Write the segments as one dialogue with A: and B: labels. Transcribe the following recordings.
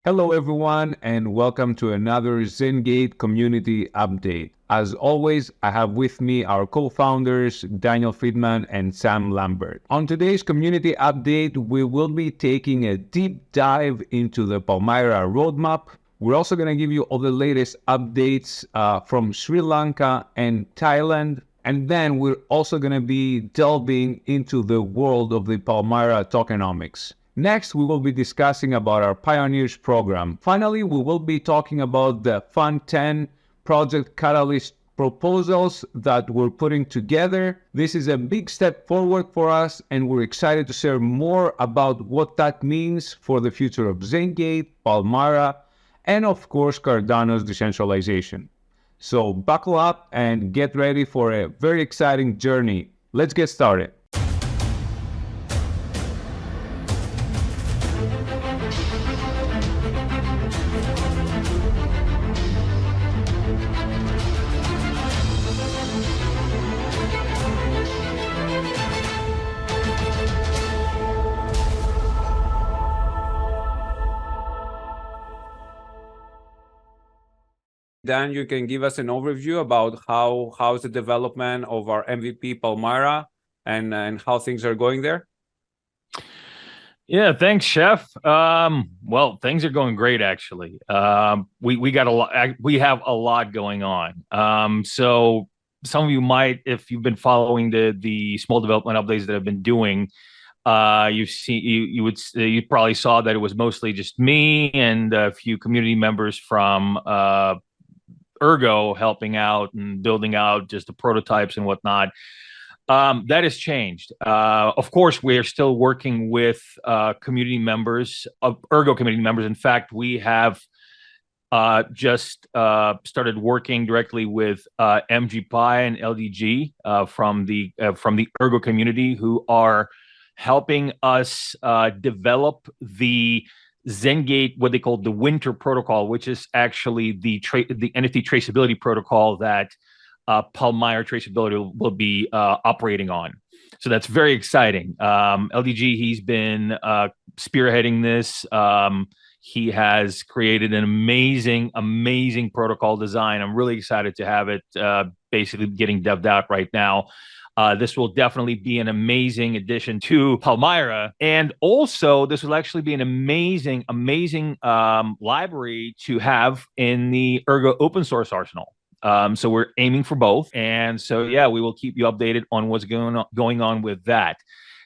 A: Hello, everyone, and welcome to another ZenGate community update. As always, I have with me our co-founders, Daniel Friedman and Sam Lambert. On today's community update, we will be taking a deep dive into the Palmyra roadmap. We're also going to give you all the latest updates from Sri Lanka and Thailand. And then we're also going to be delving into the world of the Palmyra tokenomics. Next, we will be discussing about our Pioneers program. Finally, we will be talking about the Fund 10 Project Catalyst proposals that we're putting together. This is a big step forward for us, and we're excited to share more about what that means for the future of ZenGate, Palmyra, and of course, Cardano's decentralization. So buckle up and get ready for a very exciting journey. Let's get started. Dan, you can give us an overview about how's the development of our MVP Palmyra and how things are going there?
B: Yeah, thanks, Chef. Well, things are going great, actually. We got a lot. We have a lot going on. So some of you might, if you've been following the small development updates that I've been doing, you probably saw that it was mostly just me and a few community members from Ergo helping out and building out just the prototypes and whatnot. That has changed. Of course, we are still working with community members, Ergo community members. In fact, we have just started working directly with MGPI and LDG from the Ergo community, who are helping us develop the ZenGate, what they call the Winter Protocol, which is actually the NFT traceability protocol that Palmyra traceability will be operating on. So that's very exciting. LDG, he's been spearheading this. He has created an amazing protocol design. I'm really excited to have it basically getting dev'd out right now. This will definitely be an amazing addition to Palmyra. And also, this will actually be an amazing library to have in the Ergo open source arsenal. So we're aiming for both. And so, yeah, we will keep you updated on what's going on with that.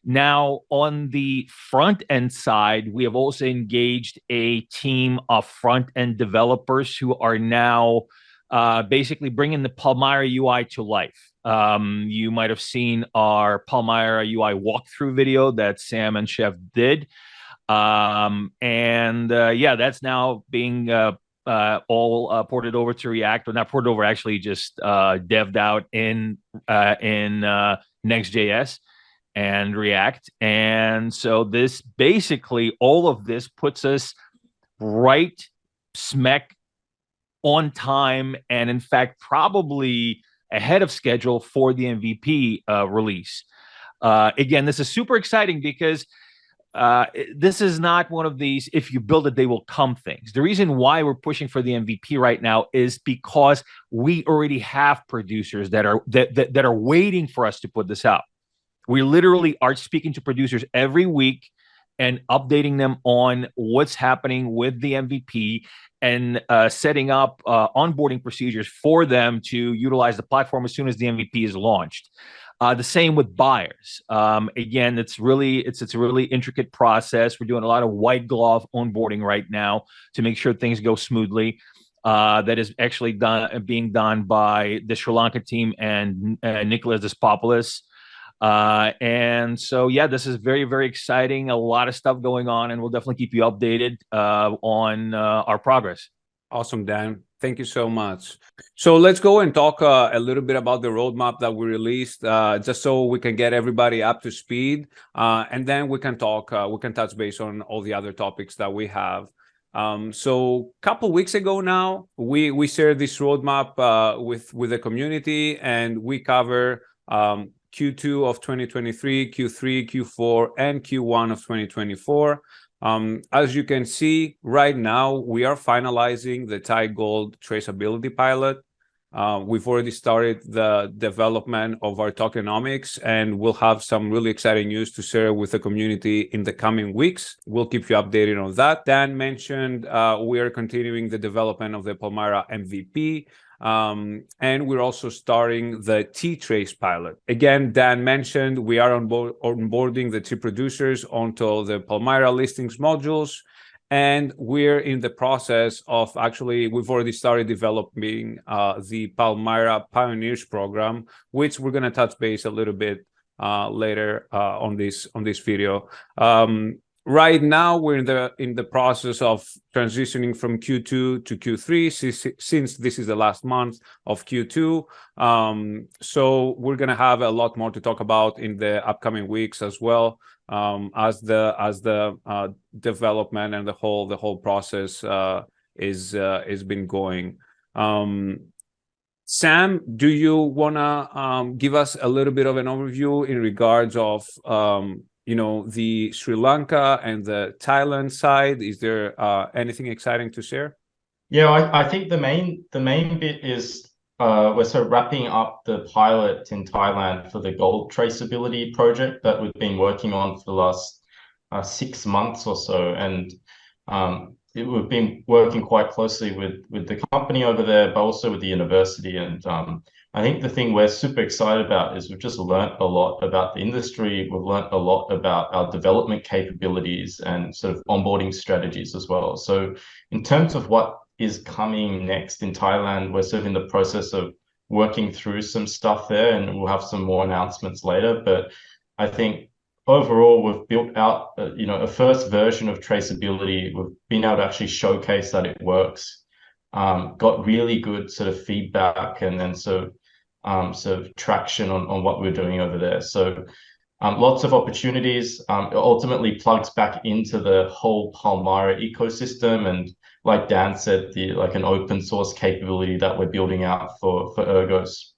B: Now, on the front end side, we have also engaged a team of front end developers who are now basically bringing the Palmyra UI to life. You might have seen our Palmyra UI walkthrough video that Sam and Chef did. Yeah, that's now being all ported over to React, or not ported over, actually just dev'd out in Next.js and React. And so this basically, all of this puts us right smack on time, and in fact, probably ahead of schedule for the MVP release. Again, this is super exciting because this is not one of these, if you build it, they will come things. The reason why we're pushing for the MVP right now is because we already have producers that are waiting for us to put this out. We literally are speaking to producers every week and updating them on what's happening with the MVP and setting up onboarding procedures for them to utilize the platform as soon as the MVP is launched. The same with buyers. Again, it's a really intricate process. We're doing a lot of white glove onboarding right now to make sure things go smoothly. That is actually being done by the Sri Lanka team and Nicholas Despopoulos. And so, yeah, this is very exciting. A lot of stuff going on, and we'll definitely keep you updated on our progress.
A: Awesome, Dan. Thank you so much. So let's go and talk a little bit about the roadmap that we released, just so we can get everybody up to speed, and then we can talk. We can touch base on all the other topics that we have. So a couple weeks ago now, we shared this roadmap with the community, and we cover Q2 of 2023, Q3, Q4, and Q1 of 2024. As you can see right now, we are finalizing the Thai Gold traceability pilot. We've already started the development of our tokenomics, and we'll have some really exciting news to share with the community in the coming weeks. We'll keep you updated on that. Dan mentioned we are continuing the development of the Palmyra MVP. And we're also starting the T-Trace pilot. Again, Dan mentioned we are onboarding the tea producers onto the Palmyra listings modules, and we're in the process of we've already started developing the Palmyra Pioneers program, which we're going to touch base a little bit later on this video. Right now, we're in the process of transitioning from Q2 to Q3, since this is the last month of Q2. So we're gonna have a lot more to talk about in the upcoming weeks as well, as the development and the whole process is been going. Sam, do you wanna give us a little bit of an overview in regards of the Sri Lanka and the Thailand side? Is there anything exciting to share?
C: Yeah, I think the main bit is we're sort of wrapping up the pilot in Thailand for the gold traceability project that we've been working on for the last 6 months or so, and we've been working quite closely with the company over there, but also with the university. And I think the thing we're super excited about is we've just learned a lot about the industry. We've learned a lot about our development capabilities and sort of onboarding strategies as well. So in terms of what is coming next in Thailand, we're sort of in the process of working through some stuff there, and we'll have some more announcements later. But I think overall, we've built out a first version of traceability. We've been able to actually showcase that it works. Got really good sort of feedback and then sort of traction on what we're doing over there. So lots of opportunities. It ultimately plugs back into the whole Palmyra ecosystem, and like Dan said, like an open source capability that we're building out for Ergos.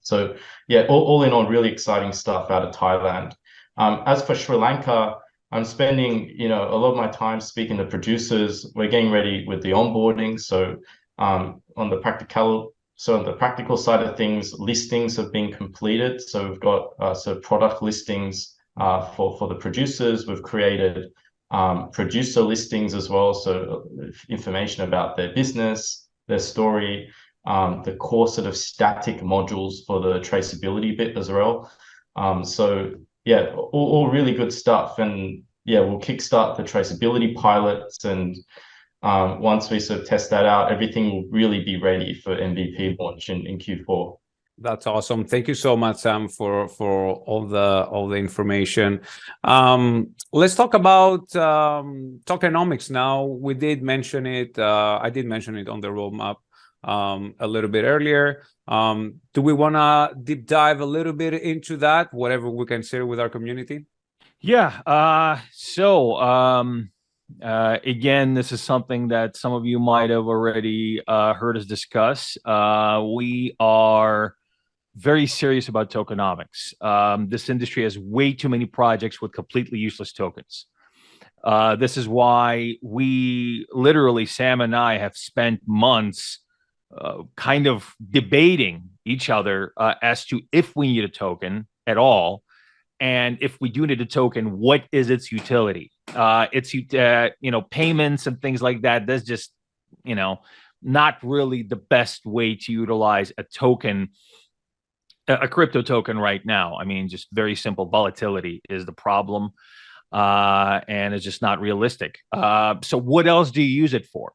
C: So yeah, all in all, really exciting stuff out of Thailand. As for Sri Lanka, I'm spending a lot of my time speaking to producers. We're getting ready with the onboarding. So on the practical side of things, listings have been completed. So we've got product listings for the producers. We've created producer listings as well. So information about their business, their story, the core sort of static modules for the traceability bit as well. So yeah, all really good stuff. And yeah, we'll kickstart the traceability pilots, and once we sort of test that out, everything will really be ready for MVP launch in Q4.
A: That's awesome. Thank you so much, Sam, for all the information. Let's talk about tokenomics now. We did mention it. I did mention it on the roadmap a little bit earlier. Do we want to deep dive a little bit into that, whatever we can share with our community?
B: Yeah. Again, this is something that some of you might have already heard us discuss. We are very serious about tokenomics. This industry has way too many projects with completely useless tokens. This is why we literally, Sam and I, have spent months kind of debating each other as to if we need a token at all, and if we do need a token, what is its utility? It's payments and things like that. That's just not really the best way to utilize a token, a crypto token right now. I mean, just very simple. Volatility is the problem, and it's just not realistic. So what else do you use it for?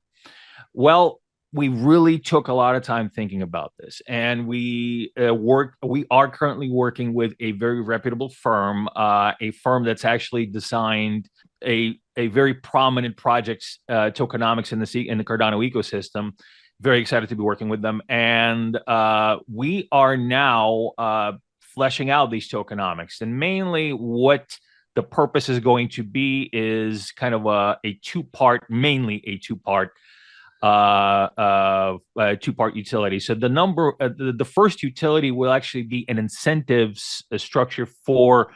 B: Well, we really took a lot of time thinking about this, and we are currently working with a very reputable firm, a firm that's actually designed a very prominent project, tokenomics in the Cardano ecosystem. Very excited to be working with them, and we are now fleshing out these tokenomics. And mainly, what the purpose is going to be is kind of mainly a two-part utility. So the first utility will actually be an incentives structure for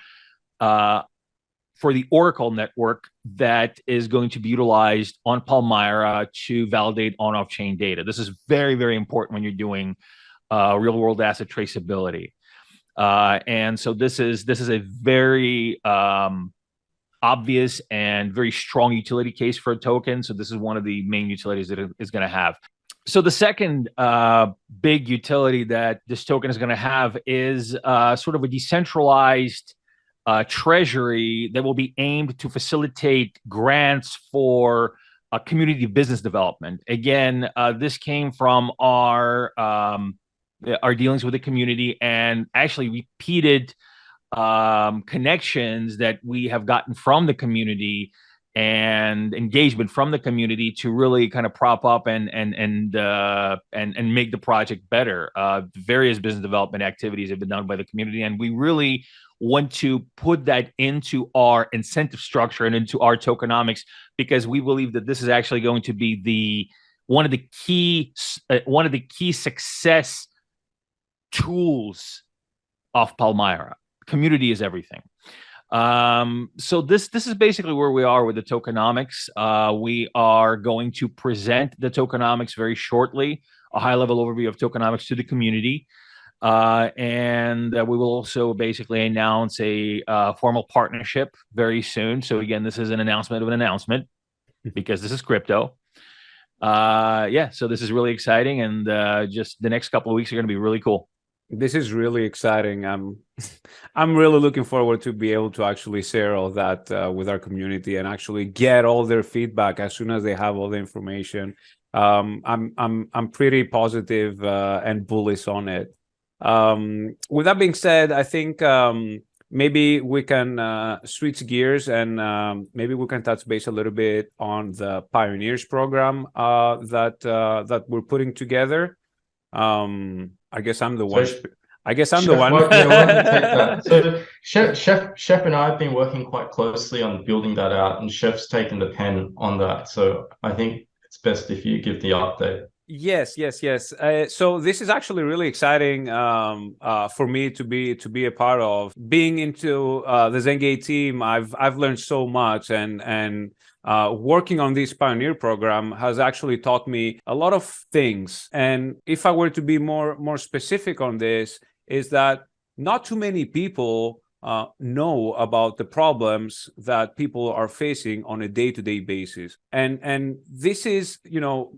B: for the Oracle network that is going to be utilized on Palmyra to validate on-off-chain data. This is very, very important when you're doing real-world asset traceability. And so this is a very obvious and very strong utility case for a token. So this is one of the main utilities that it is going to have. So the second big utility that this token is going to have is sort of a decentralized treasury that will be aimed to facilitate grants for community business development. Again, this came from our dealings with the community and actually repeated connections that we have gotten from the community and engagement from the community to really kind of prop up and make the project better. Various business development activities have been done by the community, and we really want to put that into our incentive structure and into our tokenomics, because we believe that this is actually going to be one of the key success tools of Palmyra. Community is everything. So this is basically where we are with the tokenomics. We are going to present the tokenomics very shortly, a high-level overview of tokenomics to the community. And we will also basically announce a formal partnership very soon. So again, this is an announcement of an announcement because this is crypto. Yeah, so this is really exciting, and just the next couple of weeks are going to be really cool.
A: This is really exciting. I'm really looking forward to be able to actually share all that with our community and actually get all their feedback as soon as they have all the information. I'm pretty positive and bullish on it. With that being said, I think maybe we can switch gears and maybe we can touch base a little bit on the Pioneers program that we're putting together. I guess I'm the one. I guess I'm the one.
C: Why don't you take that? So Chef and I have been working quite closely on building that out, and Chef's taken the pen on that. So I think it's best if you give the update.
A: Yes. So this is actually really exciting for me to be a part of. Being into the Zengate team, I've learned so much, and working on this Pioneer program has actually taught me a lot of things. And if I were to be more specific on this, is that not too many people know about the problems that people are facing on a day-to-day basis. And this is,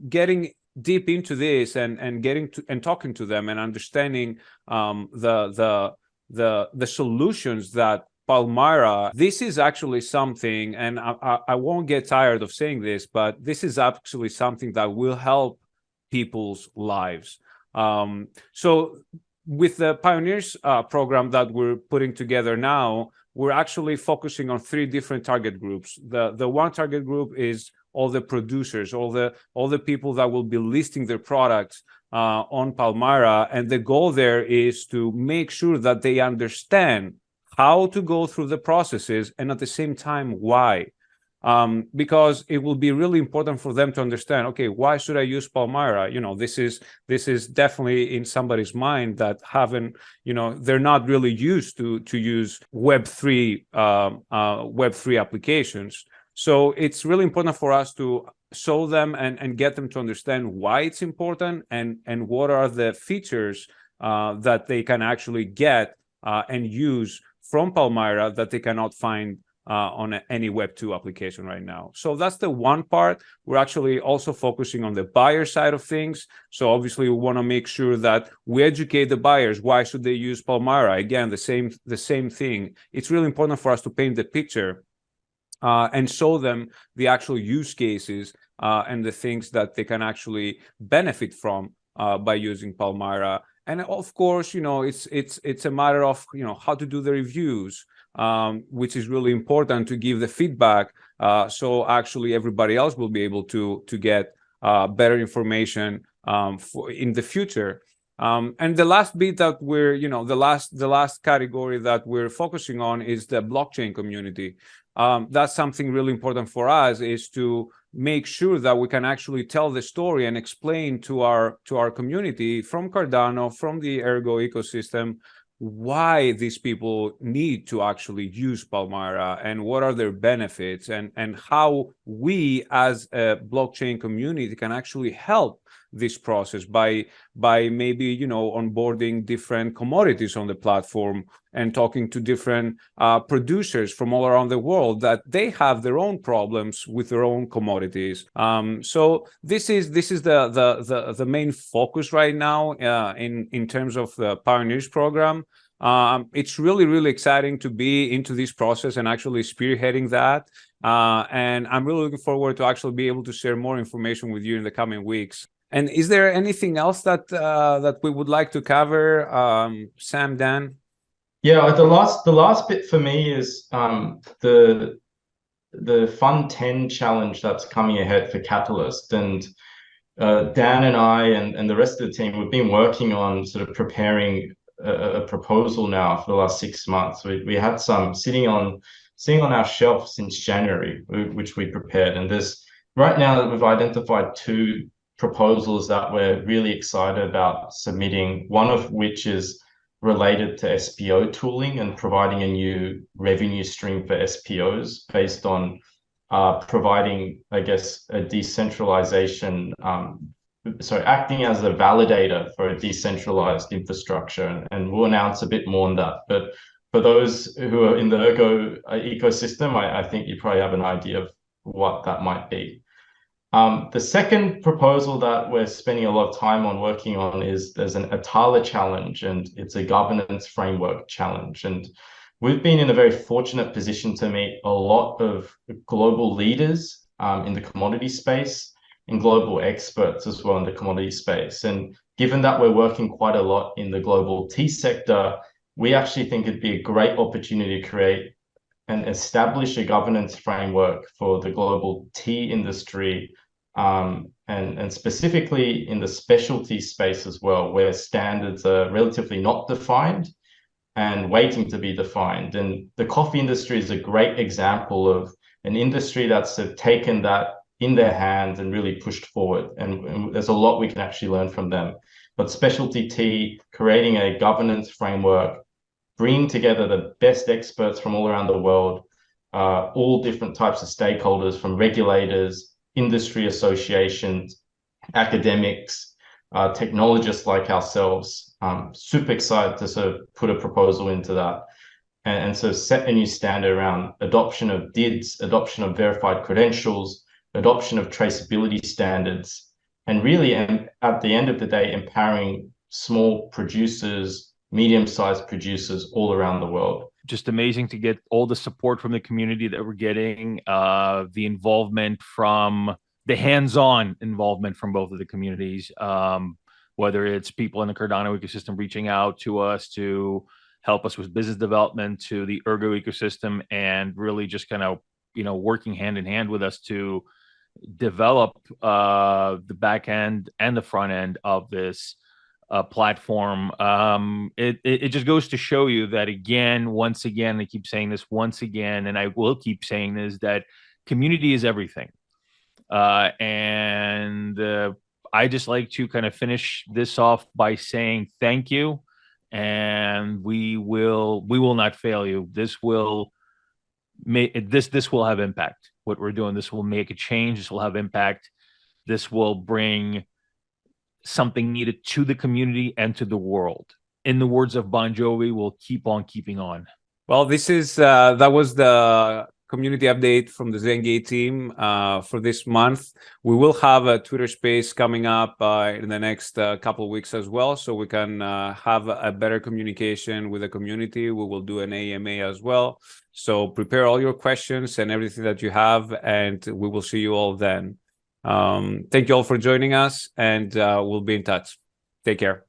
A: getting deep into this and getting to and talking to them and understanding the solutions that Palmyra, this is actually something, and I won't get tired of saying this, but this is actually something that will help people's lives. So with the Pioneers program that we're putting together now, we're actually focusing on 3 different target groups. The one target group is all the producers, all the people that will be listing their products on Palmyra, and the goal there is to make sure that they understand how to go through the processes and at the same time why, because it will be really important for them to understand, okay, why should I use Palmyra? This is definitely in somebody's mind that haven't, they're not really used to use Web3 applications. So it's really important for us to show them and get them to understand why it's important and what are the features that they can actually get and use from Palmyra that they cannot find on any Web2 application right now. So that's the one part. We're actually also focusing on the buyer side of things. So obviously we want to make sure that we educate the buyers. Why should they use Palmyra? Again, the same thing. It's really important for us to paint the picture and show them the actual use cases and the things that they can actually benefit from by using Palmyra. And of course, it's a matter of how to do the reviews, which is really important to give the feedback, so actually everybody else will be able to get better information in the future. And the last bit that we're, the last category that we're focusing on is the blockchain community. That's something really important for us, is to make sure that we can actually tell the story and explain to our community from Cardano, from the Ergo ecosystem, why these people need to actually use Palmyra and what are their benefits, and how we as a blockchain community can actually help this process by maybe, you know, onboarding different commodities on the platform and talking to different producers from all around the world that they have their own problems with their own commodities. So this is the main focus right now in terms of the Pioneers program. It's really exciting to be into this process and actually spearheading that. And I'm really looking forward to actually be able to share more information with you in the coming weeks. And is there anything else that that we would like to cover, Sam, Dan?
C: Yeah, the last bit for me is the Fund 10 challenge that's coming ahead for Catalyst. And Dan and I and the rest of the team, we've been working on sort of preparing a proposal now for the last 6 months. We had some sitting on our shelf since January, which we prepared. And there's right now that we've identified 2 proposals that we're really excited about submitting, one of which is related to SPO tooling and providing a new revenue stream for SPOs based on providing, I guess, a decentralization, acting as a validator for a decentralized infrastructure. And we'll announce a bit more on that. But for those who are in the Ergo ecosystem, I think you probably have an idea of what that might be. The second proposal that we're spending a lot of time on working on is there's an Atala challenge, and it's a governance framework challenge. And we've been in a very fortunate position to meet a lot of global leaders in the commodity space and global experts as well in the commodity space. And given that we're working quite a lot in the global tea sector, we actually think it'd be a great opportunity to create and establish a governance framework for the global tea industry, and specifically in the specialty space as well, where standards are relatively not defined and waiting to be defined. And the coffee industry is a great example of an industry that's taken that in their hands and really pushed forward. And there's a lot we can actually learn from them. But specialty tea, creating a governance framework, bringing together the best experts from all around the world, all different types of stakeholders, from regulators, industry associations, academics, technologists like ourselves. Super excited to sort of put a proposal into that. And so set a new standard around adoption of DIDs, adoption of verified credentials, adoption of traceability standards, and really, at the end of the day, empowering small producers, medium-sized producers all around the world.
B: Just amazing to get all the support from the community that we're getting, the involvement from the hands-on involvement from both of the communities, whether it's people in the Cardano ecosystem reaching out to us to help us with business development, to the Ergo ecosystem, and really just kind of, you know, working hand in hand with us to develop the back end and the front end of this platform. It just goes to show you that, again, once again, I keep saying this once again, and I will keep saying this, that community is everything. And I just like to kind of finish this off by saying thank you, and we will not fail you. This will make this will have impact. What we're doing, this will make a change. This will have impact. This will bring something needed to the community and to the world. In the words of Bon Jovi, we'll keep on keeping on.
A: Well, this is that was the community update from the Zengate team for this month. We will have a Twitter space coming up in the next couple of weeks as well, so we can have a better communication with the community. We will do an AMA as well. So prepare all your questions and everything that you have, and we will see you all then. Thank you all for joining us, and we'll be in touch. Take care.